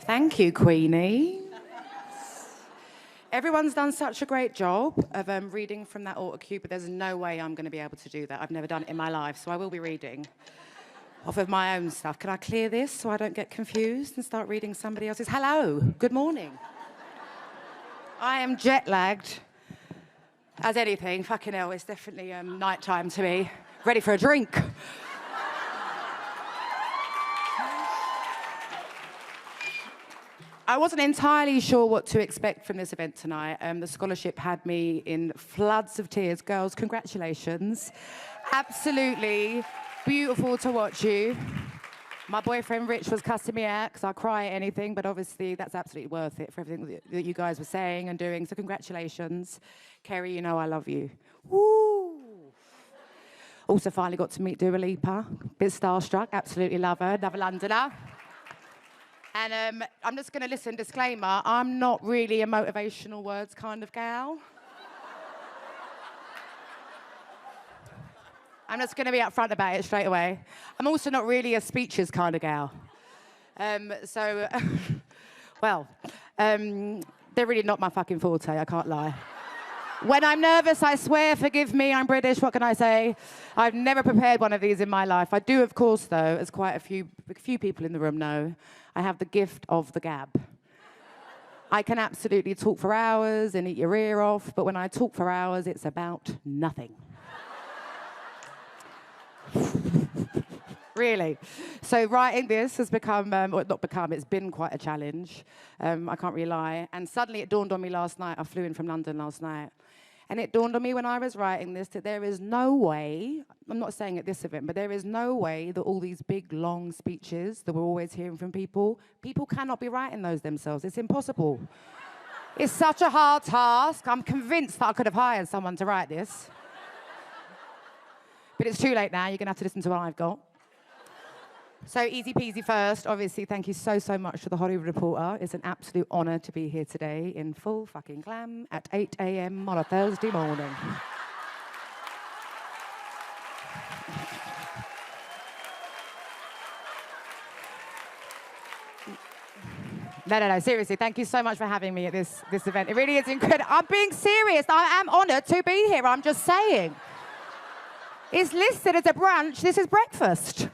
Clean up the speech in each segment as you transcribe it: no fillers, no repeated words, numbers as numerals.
Thank you, Queenie. Everyone's done such a great job of reading from that autocue, but there's no way I'm going to be able to do that. I've never done it in my life, so I will be reading off of my own stuff. Can I clear this so I don't get confused and start reading somebody else's? Hello, good morning. I am jet-lagged as anything. Fucking hell, it's definitely nighttime to me. Ready for a drink. I wasn't entirely sure what to expect from this event tonight. The scholarship had me in floods of tears. Girls, congratulations. Absolutely beautiful to watch you. My boyfriend Rich was cussing me out because I cry at anything, but obviously that's absolutely worth it for everything that you guys were saying and doing. So congratulations. Kerry, you know I love you. Woo! Also finally got to meet Dua Lipa. Bit starstruck, absolutely love her, another Londoner. And I'm just going to listen, disclaimer, I'm not really a motivational words kind of gal. I'm just going to be upfront about it straight away. I'm also not really a speeches kind of gal. They're really not my fucking forte, I can't lie. When I'm nervous, I swear, forgive me, I'm British, what can I say? I've never prepared one of these in my life. I do, of course, though, as quite a few people in the room know, I have the gift of the gab. I can absolutely talk for hours and eat your ear off, but when I talk for hours, it's about nothing. Really. So writing this has become, or not become, it's been quite a challenge. I can't really lie. And suddenly it dawned on me last night, I flew in from London last night, and it dawned on me when I was writing this that there is no way, I'm not saying at this event, but there is no way that all these big, long speeches that we're always hearing from people cannot be writing those themselves. It's impossible. It's such a hard task. I'm convinced that I could have hired someone to write this. But it's too late now. You're going to have to listen to what I've got. So easy peasy first. Obviously, thank you so, so much to the Hollywood Reporter. It's an absolute honour to be here today in full fucking glam at 8 a.m. on a Thursday morning. No, seriously, thank you so much for having me at this event. It really is incredible. I'm being serious. I am honoured to be here. I'm just saying. It's listed as a brunch. This is breakfast.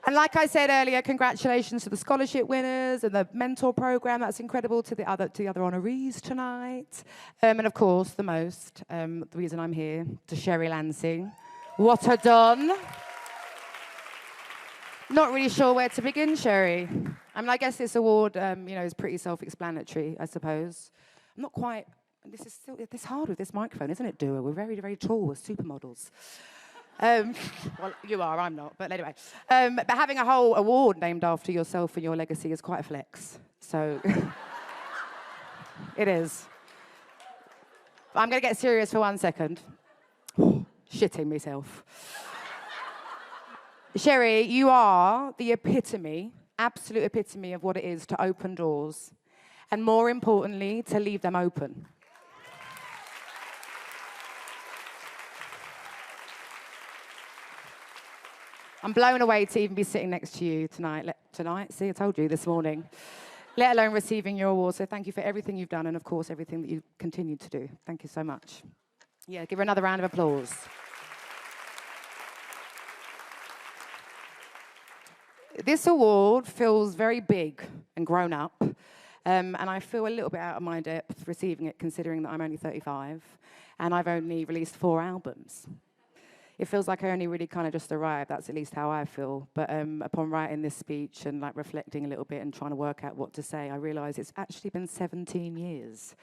And like I said earlier, congratulations to the scholarship winners and the mentor program. That's incredible, to the other honorees tonight. And of course, the reason I'm here, to Sherry Lansing. What a don. Not really sure where to begin, Sherry. I mean, I guess this award, is pretty self-explanatory, I suppose. I'm not quite, it's hard with this microphone, isn't it, Dua? We're very, very tall, we're supermodels. Well, you are, I'm not, but anyway. But having a whole award named after yourself and your legacy is quite a flex. So, it is. But I'm going to get serious for 1 second. Shitting myself. Sherry, you are the epitome, absolute epitome of what it is to open doors. And more importantly, to leave them open. I'm blown away to even be sitting next to you tonight. See, I told you this morning. Let alone receiving your award. So thank you for everything you've done and, of course, everything that you continue to do. Thank you so much. Yeah, give her another round of applause. This award feels very big and grown up. And I feel a little bit out of my depth receiving it, considering that I'm only 35 and I've only released 4 albums. It feels like I only really kind of just arrived. That's at least how I feel. But upon writing this speech and like reflecting a little bit and trying to work out what to say, I realised it's actually been 17 years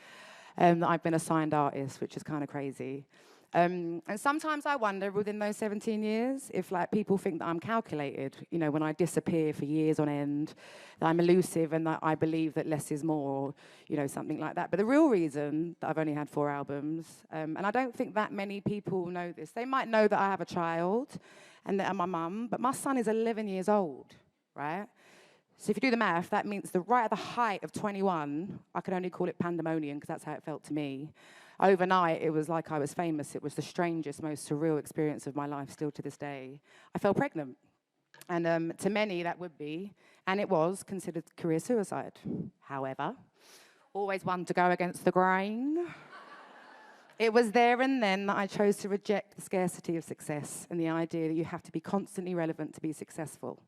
that I've been a signed artist, which is kind of crazy. And sometimes I wonder within those 17 years if like people think that I'm calculated, when I disappear for years on end, that I'm elusive and that I believe that less is more, or, something like that. But the real reason that I've only had 4 albums, and I don't think that many people know this, they might know that I have a child and that I'm my mum, but my son is 11 years old, right? So if you do the math, that means right at the height of 21, I can only call it pandemonium because that's how it felt to me. Overnight, it was like I was famous. It was the strangest, most surreal experience of my life still to this day. I fell pregnant. And to many, that would be, and it was, considered career suicide. However, always one to go against the grain. It was there and then that I chose to reject the scarcity of success and the idea that you have to be constantly relevant to be successful.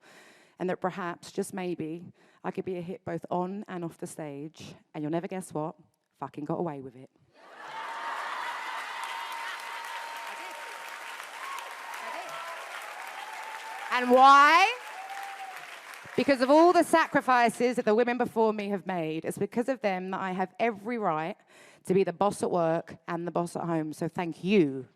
And that perhaps, just maybe, I could be a hit both on and off the stage. And you'll never guess what? Fucking got away with it. And why? Because of all the sacrifices that the women before me have made. It's because of them that I have every right to be the boss at work and the boss at home. So thank you.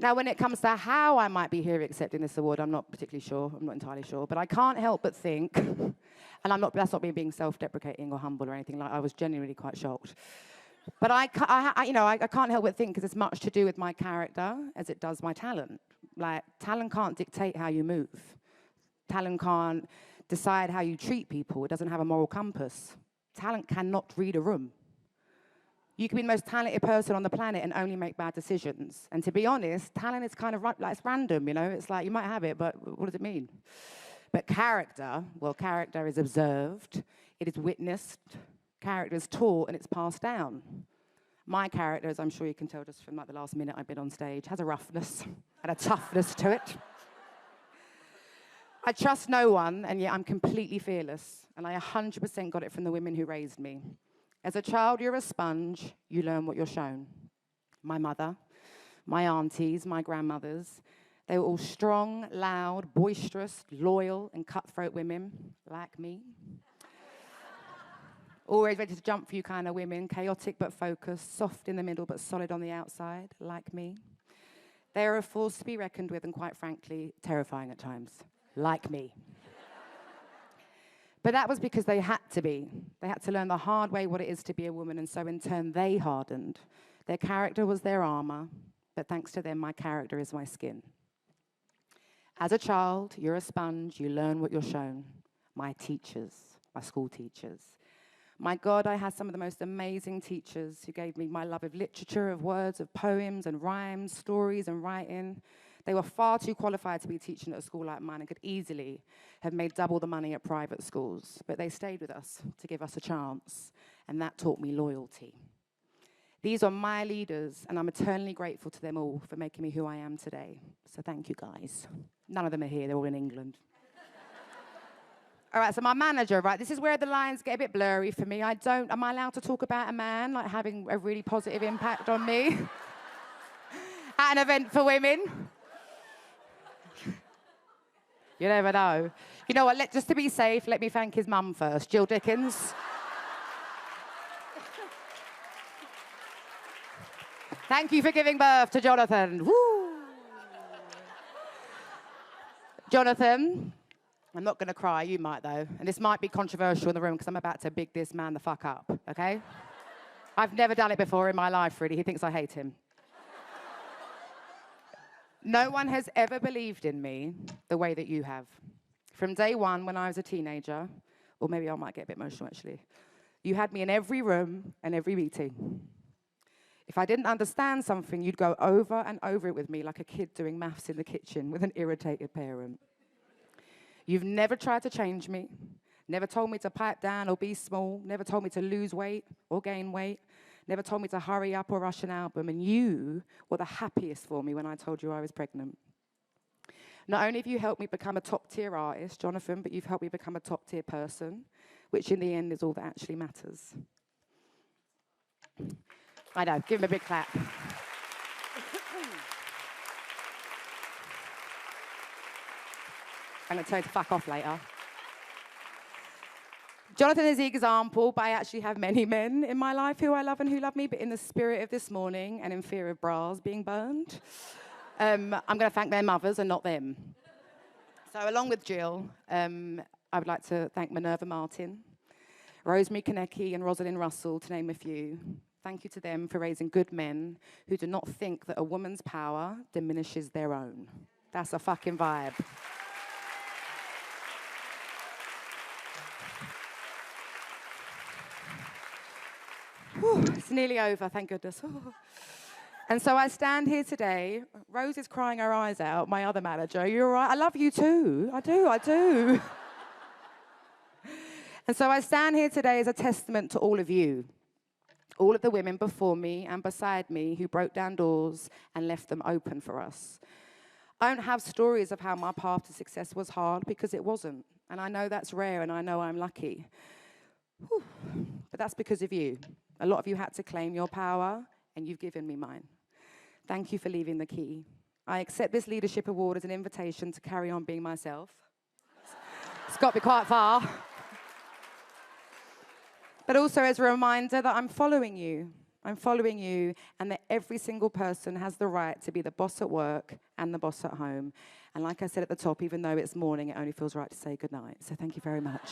Now, when it comes to how I might be here accepting this award, I'm not particularly sure. I'm not entirely sure. But I can't help but think, and that's not me being self-deprecating or humble or anything. Like, I was genuinely quite shocked. But I can't help but think, because it's much to do with my character as it does my talent. Like, talent can't dictate how you move. Talent can't decide how you treat people. It doesn't have a moral compass. Talent cannot read a room. You can be the most talented person on the planet and only make bad decisions. And to be honest, talent is kind of like, it's random, you know? It's like, you might have it, but what does it mean? But character, well, character is observed, it is witnessed, character is taught, and it's passed down. My character, as I'm sure you can tell just from like the last minute I've been on stage, has a roughness and a toughness to it. I trust no one, and yet I'm completely fearless. And I 100% got it from the women who raised me. As a child, you're a sponge. You learn what you're shown. My mother, my aunties, my grandmothers, they were all strong, loud, boisterous, loyal, and cutthroat women, like me. Always ready to jump for you kind of women, chaotic but focused, soft in the middle but solid on the outside, like me. They are a force to be reckoned with and, quite frankly, terrifying at times, like me. But that was because they had to be. They had to learn the hard way what it is to be a woman, and so in turn they hardened. Their character was their armor, but thanks to them, my character is my skin. As a child, you're a sponge, you learn what you're shown. My teachers, my school teachers. My God, I had some of the most amazing teachers who gave me my love of literature, of words, of poems and rhymes, stories and writing. They were far too qualified to be teaching at a school like mine and could easily have made double the money at private schools. But they stayed with us to give us a chance, and that taught me loyalty. These are my leaders, and I'm eternally grateful to them all for making me who I am today. So thank you, guys. None of them are here, they're all in England. All right, so my manager, right, this is where the lines get a bit blurry for me. Am I allowed to talk about a man, like having a really positive impact on me at an event for women? You never know. You know what, just to be safe, let me thank his mum first, Jill Dickens. Thank you for giving birth to Jonathan. Woo! Jonathan, I'm not going to cry, you might though. And this might be controversial in the room because I'm about to big this man the fuck up, okay? I've never done it before in my life, really. He thinks I hate him. No one has ever believed in me the way that you have. From day one, when I was a teenager, or maybe I might get a bit emotional actually, you had me in every room and every meeting. If I didn't understand something, you'd go over and over it with me like a kid doing maths in the kitchen with an irritated parent. You've never tried to change me, never told me to pipe down or be small, never told me to lose weight or gain weight, never told me to hurry up or rush an album, and you were the happiest for me when I told you I was pregnant. Not only have you helped me become a top-tier artist, Jonathan, but you've helped me become a top-tier person, which in the end is all that actually matters. I know, give him a big clap. I'm going to tell you to fuck off later. Jonathan is the example, but I actually have many men in my life who I love and who love me, but in the spirit of this morning and in fear of bras being burned, I'm going to thank their mothers and not them. So along with Jill, I would like to thank Minerva Martin, Rosemary Konecki and Rosalind Russell, to name a few. Thank you to them for raising good men who do not think that a woman's power diminishes their own. That's a fucking vibe. Whew, it's nearly over, thank goodness. And so I stand here today. Rose is crying her eyes out, my other manager. You're right. I love you too. I do. And so I stand here today as a testament to all of you, all of the women before me and beside me who broke down doors and left them open for us. I don't have stories of how my path to success was hard, because it wasn't. And I know that's rare, and I know I'm lucky. Whew. But that's because of you. A lot of you had to claim your power, and you've given me mine. Thank you for leaving the key. I accept this leadership award as an invitation to carry on being myself. It's got me quite far. But also as a reminder that I'm following you. I'm following you, and that every single person has the right to be the boss at work and the boss at home. And like I said at the top, even though it's morning, it only feels right to say goodnight. So thank you very much.